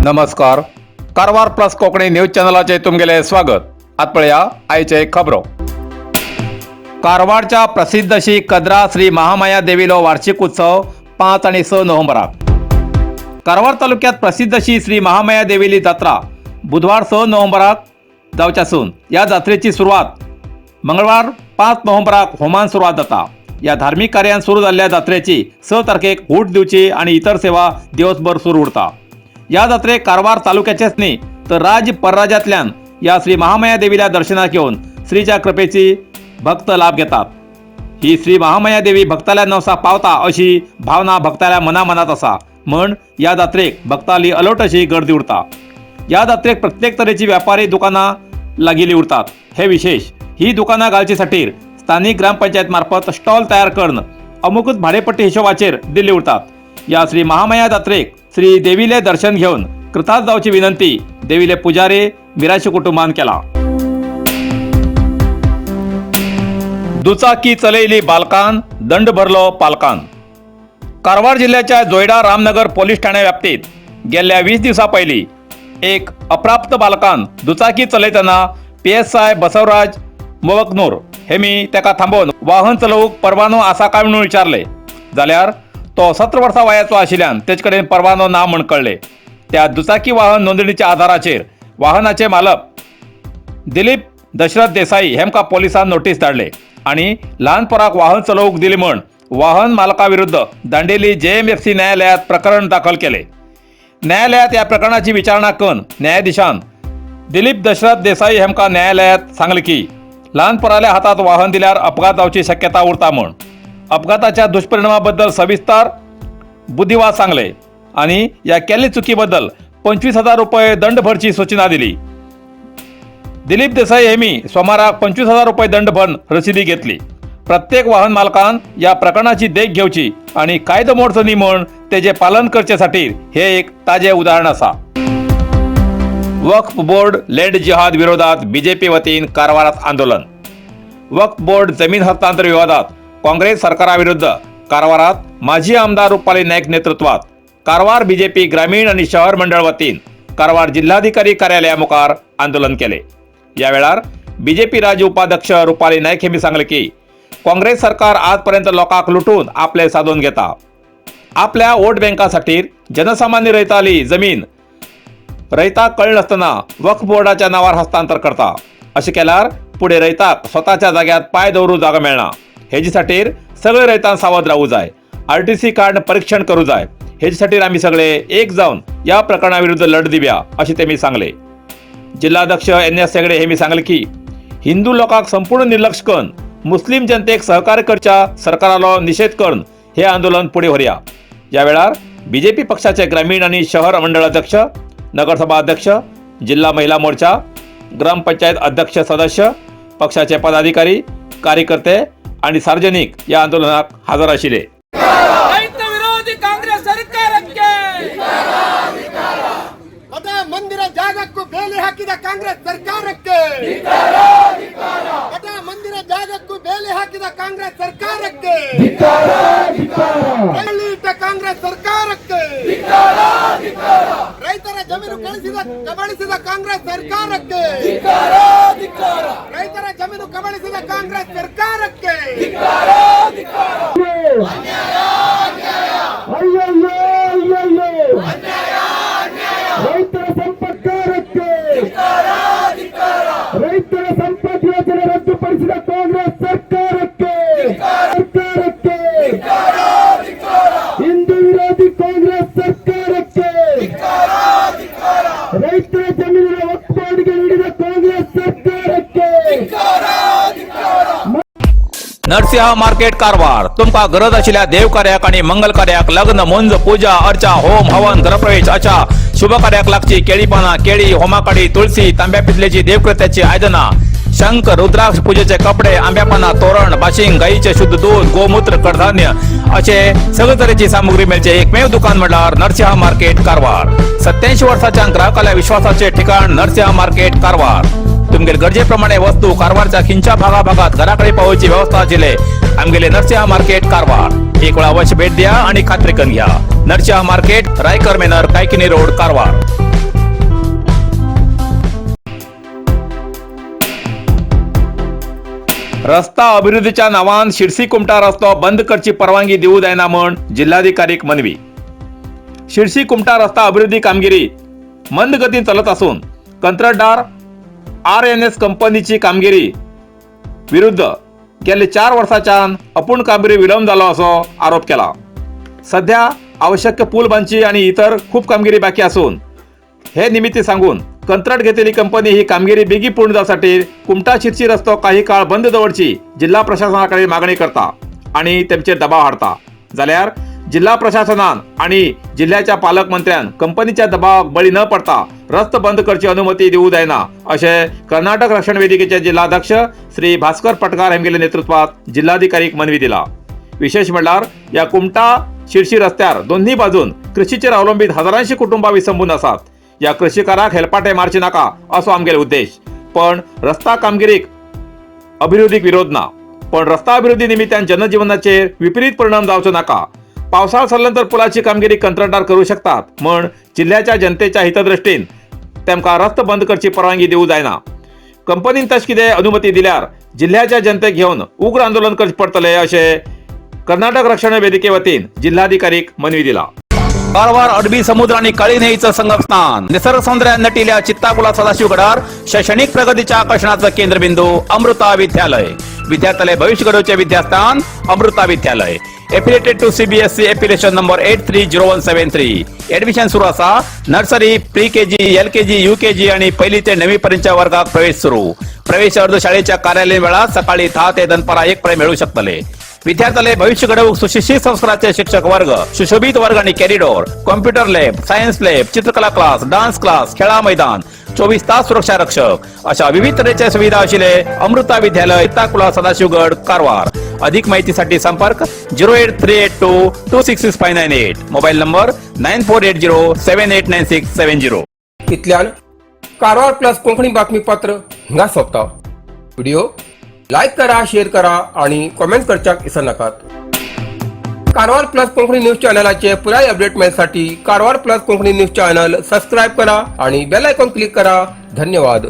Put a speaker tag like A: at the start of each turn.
A: नमस्कार. Karwar plus Konkani news चॅनलाचे तुमगेले स्वागत. आतपळया आयचे खबरो. कारवारच्या प्रसिद्ध श्री कद्रा श्री महामाया देवीलो वार्षिक उत्सव 5 आणि 6 नोव्हेंबराक. कारवार तालुक्यात प्रसिद्ध श्री महामाया देवीली जात्रा बुधवार 6 नोव्हेंबराक जावच्यासून या जात्रेची सुरुवात मंगळवार 5 नोव्हेंबराक होमान सुरुवात जाता. या धार्मिक कार्यान सुरू झालेल्या जात्रेची 6 तारखेक हूट दिवची आणि इतर सेवा दिवसभर सुरू उरता. या जात्रेक कारवार तालुक्याचेच न्ही तर राज्य परराज्यातल्यान या श्री महामाया देवीला दर्शनाक येऊन श्रीच्या कृपेची भक्त लाभ घेतात. ही श्री महामाया देवी भक्ताल्या नवसा पावता अशी भावना भक्ताल्या मनात असा म्हण या जात्रेक भक्ताली अलोट अशी गर्दी उरता. या जात्रेक प्रत्येक तरेची व्यापारी दुकानां लागिली उरतात. हे विशेष ही दुकानां घालचे खातीर स्थानिक ग्रामपंचायत मार्फत स्टॉल तयार करून अमुकूच भाडेपट्टी हिशोबाचेर दिल्ली उरतात. या श्री महामाया जात्रेक श्री देवीले दर्शन घेऊन कृतार्थ जावची विनंती देवीले पुजारी मिराशी कुटुंबान केला. दुचाकी चलयली बालकान दंड भरलो पालकान. कारवार जिल्ह्याच्या जोयडा रामनगर पोलीस ठाण्या व्याप्तीत गेल्या 20 दिवसा पयलीं एक अप्राप्त बालकान दुचाकी चलयतना PSI बसवराज मोवकनूर हेमी तेका थांबोवन वाहन चलोवंक परवानो आसा काय म्हणून विचारले जाल्यार तो 17 वर्सां वयाचो आशिल्ल्यान तेचे कडेन परवानो ना म्हण कळले. त्या दुचाकी वाहन नोंदणीच्या आधाराचेर वाहनाचे मालक दिलीप दशरथ देसाई हेमकां पोलिसांन नोटीस धाडले आणि ल्हान पोराक वाहन चलोवंक दिले म्हण वाहन मालका विरुद्ध दांडेली JMFC न्यायालयात प्रकरण दाखल केले. न्यायालयात या प्रकरणाची विचारणा करून न्यायाधीशान दिलीप दशरथ देसाई हेमकां न्यायालयात सांगले की ल्हान पोराल्या हातात वाहन दिल्यार अपघात जावची शक्यता उरता म्हण. अपघाताच्या दुष्परिणामाबद्दल सविस्तर बुद्धिवाद सांगले आणि या केल्ले चुकीबद्दल 25,000 रुपये दंड भरची सूचना दिली. दिलीप देसाई हेमी सोमाराक 25,000 रुपये दंड भरून रसिदी घेतली. प्रत्येक वाहन मालकान या प्रकरणाची देख घेवची आणि कायदो मोडचो न्ही म्हण तेजे पालन करचेसाठी हे एक ताजे उदाहरण असा. वक्फ बोर्ड लँड जिहाद विरोधात BJP वतीन कारवारात आंदोलन. वक्फ बोर्ड जमीन हस्तांतर विवादात काँग्रेस सरकाराविरुद्ध कारवारात माजी आमदार रुपाली नाईक नेतृत्वात कारवार BJP ग्रामीण आणि शहर मंडळ वतीन कारवार जिल्हाधिकारी कार्यालयामुखार आंदोलन केले. या वेळार BJP राज्य उपाध्यक्ष रुपाली नाईक हेमी सांगले की काँग्रेस सरकार आजपर्यंत लोकांक लुटून आपले साधून घेता. आपल्या वोट बँकासाठी जनसामान्य रयताली जमीन रयताक कळनासतना वक्फ बोर्डाच्या नावार हस्तांतर करता. अशें केल्यार पुढे रयताक स्वताच्या जाग्यात पाय दवरूंक जागो मेळना. हेजे खातीर सगळे रयतान सावध रावूं जाय. RTC कार्ड परीक्षण करूं जाय. हेजे खातीर आमी सगळे एक जावन या प्रकरणा विरुद्ध लढ दिव्या अशें तेमी सांगले. जिल्हाध्यक्ष NS हेगडे हेमी सांगले की हिंदू लोकांक संपूर्ण निर्लक्ष करून मुस्लिम जनतेक सहकार्य करच्या सरकारालो निषेध करून हे आंदोलन पुढे व्हरया. या वेळार BJP पक्षाचे ग्रामीण आणि शहर मंडळ अध्यक्ष, नगरसभा अध्यक्ष, जिल्हा महिला मोर्चा, ग्रामपंचायत अध्यक्ष सदस्य, पक्षाचे पदाधिकारी, कार्यकर्ते आणि सार्वजनिक या आंदोलनात हजर आशिले.
B: ರೈತ ವಿರೋಧಿ ಕಾಂಗ್ರೆಸ್ ಸರ್ಕಾರಕ್ಕೆ
C: ಮತ ಮಂದಿರ ಜಾಗಕ್ಕೂ ಬೇಲಿ ಹಾಕಿದ ಕಾಂಗ್ರೆಸ್ ಸರ್ಕಾರಕ್ಕೆ ಮತ ಮಂದಿರ ಜಾಗಕ್ಕೂ ಬೇಲಿ ಹಾಕಿದ ಕಾಂಗ್ರೆಸ್ ಸರ್ಕಾರಕ್ಕೆ ಇಟ್ಟ ಕಾಂಗ್ರೆಸ್ ಸರ್ಕಾರಕ್ಕೆ ರೈತರ ಜಮೀನು ಕಬಳಿಸಿದ ಕಾಂಗ್ರೆಸ್ ಸರ್ಕಾರಕ್ಕೆ ರೈತರ ಜಮೀನು ಕಬಳಿಸಿದ ಕಾಂಗ್ರೆಸ್ ಸರ್ಕಾರಕ್ಕೆ
D: ರೈತರ ಸಂಪರ್ಕಕ್ಕೆ ರೈತರ ಸಂಪರ್ಕ ಯೋಜನೆ ರದ್ದುಪಡಿಸಿದ ಕಾಂಗ್ರೆಸ್ ಸರ್ಕಾರಕ್ಕೆ ಹಿಂದೂ ವಿರೋಧಿ ಕಾಂಗ್ರೆಸ್ ಸರ್ಕಾರಕ್ಕೆ ರೈತರ ಜಮೀನಿನ ಒತ್ತುವರಿಗೆ ನೀಡಿದ ಕಾಂಗ್ರೆಸ್ ಸರ್ಕಾರಕ್ಕೆ
A: नरसिंह मार्केट कारवार तुमका गरज आशिल्ल्या देव कार्याक आणि मंगल कार्याक, लग्न, मुंज, पूजा, अर्चा, होम, हवन, गृहप्रवेश अशा शुभ कार्याक लागची केळी पानां, केळी, होमाकडी, तुळशी, तांब्या पितलेची देवकृत्याची आयदनां, शंख, रुद्राक्ष पूजेचे कपडे, आंब्या पानां, तोरण, बाशिंग, गाईचे शुद्ध दूध, गोमूत्र, कडधान्य असे सगळे तरेची सामुग्री मेळचे एकमेव दुकान म्हणल्यार नरसिंह मार्केट कारवार. 87 वर्सांच्या ग्राहकाल्या विश्वासाचे ठिकाण नरसिंह मार्केट कारवार. तुमगेल गरजेप्रमाणे वस्तू कारवारच्या खिंच्या भागाभागात घराकडे पावची व्यवस्था आशिल्ले आमगेले नरसिंहा मार्केट कारवार. एक वेळा अवश्य भेट द्या आणि खात्री करून घ्या. Narasimha market, Raikar manor, Kaikini road, Karwar. रस्ता अभिवृद्धीच्या नावान शिरसी कुमटा रस्तो बंद करची परवानगी देऊ जायना म्हण जिल्हाधिकारीक मनवी. शिरसी कुमटा रस्ता अभिवृद्धी कामगिरी मंद गतीन चालत असून कंत्राटदार RNS कंपनीची कामगिरी विरुद्ध गेले 4 वर्षाच्यान अपूर्ण कामगिरी विलंब झालो असो आरोप केला. सध्या आवश्यक पूल बांधची आणि इतर खूप कामगिरी बाकी असून हे निमित्त सांगून कंत्राट घेतलेली कंपनी ही कामगिरी बेगी पूर्ण जाण्यासाठी कुमटा शिरसी रस्तो काही काळ बंद दवरची जिल्हा प्रशासनाकडे मागणी करता आणि त्यांचे दबाव हाडता जाल्यार जिल्हा प्रशासनान आणि जिल्ह्याच्या पालकमंत्र्यान कंपनीच्या दबावाक बळी न पडता रस्तो बंद करची अनुमती देऊ जायना असे कर्नाटक रक्षण वेदिकेचे जिल्हाध्यक्ष श्री भास्कर पटकार हेमगेले नेतृत्वात जिल्हाधिकारीक मनवी दिला. विशेष म्हणल्यार या कुमटा शिरसी रस्त्यार दोन्ही बाजून कृषीचेर अवलंबित हजारांशी कुटुंबा विसंबून आसात. या कृषिकाराक हेलपाटे मारचे नाका असो आमगेले उद्देश. पण रस्ता कामगिरीक अभिवृद्धीक विरोध ना, पण रस्ता अभिवृद्धी निमित्तान जनजीवनाचेर विपरीत परिणाम जावचो नाका. पावसाळ सरल्यानंतर पुलाची कामगिरी कंत्राटदार करू शकतात, पण जिल्ह्याच्या जनतेच्या हितदृष्टीन तेमकां रस्तो बंद करची परवानगी देऊ जायना. कंपनीन तश कितें अनुमती दिल्यार जिल्ह्याच्या जनतेक घेवन उग्र आंदोलन करचे पडटले अशे कर्नाटक रक्षण वेदिके वतीन जिल्हाधिकारीक मनवी दिला. कारवार अरबी समुद्र आणि काळी न्हंयेचं संगम स्नान, निसर्ग सौंदर्यान नटिल्ल्या चित्ताकुला सदाशिवगडार शैक्षणिक प्रगतीच्या आकर्षणाचं केंद्रबिंदू अमृता विद्यालय. विद्यार्थ्यालय भविष्य घडोवचे विद्यास्थान Amrita Vidyalaya. Affiliated to CBSE application number 830173. Admission सुरू असा. Nursery, pre KG, LKG, UKG आणि 1ली ते 9वी पर्यंतच्या वर्गात प्रवेश सुरू. प्रवेश अर्ज शाळेच्या कार्यालयीन वेळा सकाळी 10 ते दनपारा 1 पर्यंत मिळू शकतले. विद्यार्थ्यालय भविष्य घडवूक सुशिक्षित संस्काराचे शिक्षक वर्ग, सुशोभित वर्ग आणि corridor, computer lab, science lab, चित्रकला क्लास, डान्स क्लास, खेळा मैदान, 24 तास सुरक्षा रक्षक अशा विविध तऱ्हेच्या सुविधा आशिल्ले अमृता विद्यालय, चित्ताकुला, सदाशिवगड, कारवार. अधिक माहितीसाठी संपर्क 08382266598. Mobile number 9480789670.
E: इतल्यान कारवार प्लस कोंकणी बातमीपत्र हिंगा सोंपता. व्हिडिओ लाईक करा, शेअर करा आणि कमेंट करच्याक विसरू नकात. कारवार प्लस कोंकणी न्यूज चॅनलाचे पुराय अपडेट मेळसाठी Karwar plus Konkani news channel subscribe करा आणि बेल आयकॉन क्लिक करा. धन्यवाद.